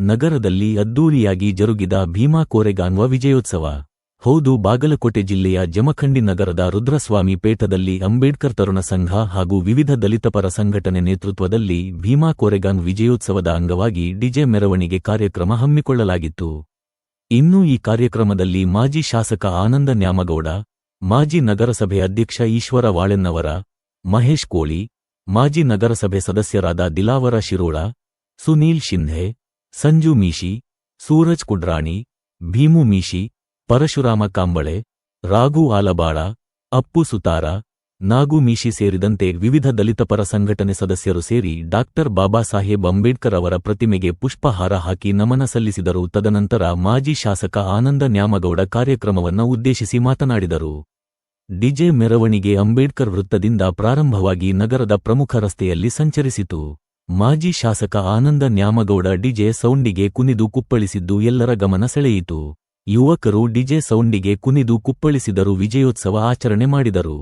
ನಗರದಲ್ಲಿ ಅದ್ದೂರಿಯಾಗಿ ಜರುಗಿದ ಭೀಮಾ ಕೋರೆಗಾನ್ವ ವಿಜಯೋತ್ಸವ. ಹೌದು, ಬಾಗಲಕೋಟೆ ಜಿಲ್ಲೆಯ ಜಮಖಂಡಿ ನಗರದ ರುದ್ರಸ್ವಾಮಿ ಪೇಟದಲ್ಲಿ ಅಂಬೇಡ್ಕರ್ ತರುಣ ಸಂಘ ಹಾಗೂ ವಿವಿಧ ದಲಿತಪರ ಸಂಘಟನೆ ನೇತೃತ್ವದಲ್ಲಿ ಭೀಮಾ ಕೋರೆಗಾನ್ ವಿಜಯೋತ್ಸವದ ಅಂಗವಾಗಿ ಡಿಜೆ ಮೆರವಣಿಗೆ ಕಾರ್ಯಕ್ರಮ ಹಮ್ಮಿಕೊಳ್ಳಲಾಗಿತ್ತು. ಇನ್ನು ಈ ಕಾರ್ಯಕ್ರಮದಲ್ಲಿ ಮಾಜಿ ಶಾಸಕ ಆನಂದ ನ್ಯಾಮಗೌಡ, ಮಾಜಿ ನಗರಸಭೆ ಅಧ್ಯಕ್ಷ ಈಶ್ವರ ವಾಳೆನ್ನವರ, ಮಹೇಶ್ ಕೋಳಿ, ಮಾಜಿ ನಗರಸಭೆ ಸದಸ್ಯರಾದ ದಿಲಾವರ ಶಿರೋಳ, ಸುನೀಲ್ ಶಿಂಧೆ, ಸಂಜು ಮೀಶಿ, ಸೂರಜ್ ಕುಡ್ರಾಣಿ, ಭೀಮು ಮೀಶಿ, ಪರಶುರಾಮ ಕಾಂಬಳೆ, ರಾಘು ಆಲಬಾಳ, ಅಪ್ಪು ಸುತಾರ, ನಾಗು ಮೀಶಿ ಸೇರಿದಂತೆ ವಿವಿಧ ದಲಿತಪರ ಸಂಘಟನೆ ಸದಸ್ಯರು ಸೇರಿ ಡಾಕ್ಟರ್ ಬಾಬಾ ಸಾಹೇಬ್ ಅಂಬೇಡ್ಕರ್ ಅವರ ಪ್ರತಿಮೆಗೆ ಪುಷ್ಪಹಾರ ಹಾಕಿ ನಮನ ಸಲ್ಲಿಸಿದರು. ತದನಂತರ ಮಾಜಿ ಶಾಸಕ ಆನಂದ ನ್ಯಾಮಗೌಡ ಕಾರ್ಯಕ್ರಮವನ್ನು ಉದ್ದೇಶಿಸಿ ಮಾತನಾಡಿದರು. ಡಿಜೆ ಮೆರವಣಿಗೆ ಅಂಬೇಡ್ಕರ್ ವೃತ್ತದಿಂದ ಪ್ರಾರಂಭವಾಗಿ ನಗರದ ಪ್ರಮುಖ ರಸ್ತೆಯಲ್ಲಿ ಸಂಚರಿಸಿತು. ಮಾಜಿ ಶಾಸಕ ಆನಂದ ನ್ಯಾಮಗೌಡ ಡಿಜೆ ಸೌಂಡಿಗೆ ಕುಣಿದು ಕುಪ್ಪಳಿಸಿದ್ದು ಎಲ್ಲರ ಗಮನ ಸೆಳೆಯಿತು. ಯುವಕರು ಡಿಜೆ ಸೌಂಡಿಗೆ ಕುಣಿದು ಕುಪ್ಪಳಿಸಿದರು, ವಿಜಯೋತ್ಸವ ಆಚರಣೆ ಮಾಡಿದರು.